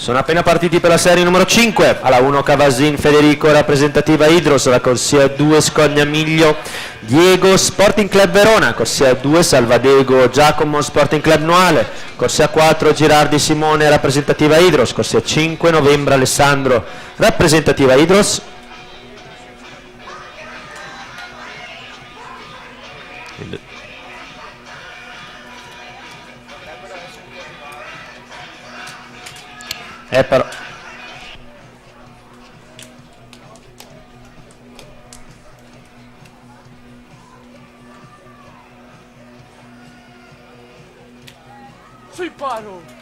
Sono appena partiti per la serie numero 5, alla 1 Cavasin Federico, rappresentativa Idros, la corsia 2 Scognamiglio Diego Sporting Club Verona, corsia 2 Salvadego Giacomo Sporting Club Noale, corsia 4 Girardi Simone, rappresentativa Idros, corsia 5 Novembre Alessandro, rappresentativa Idros. Però Sui paro!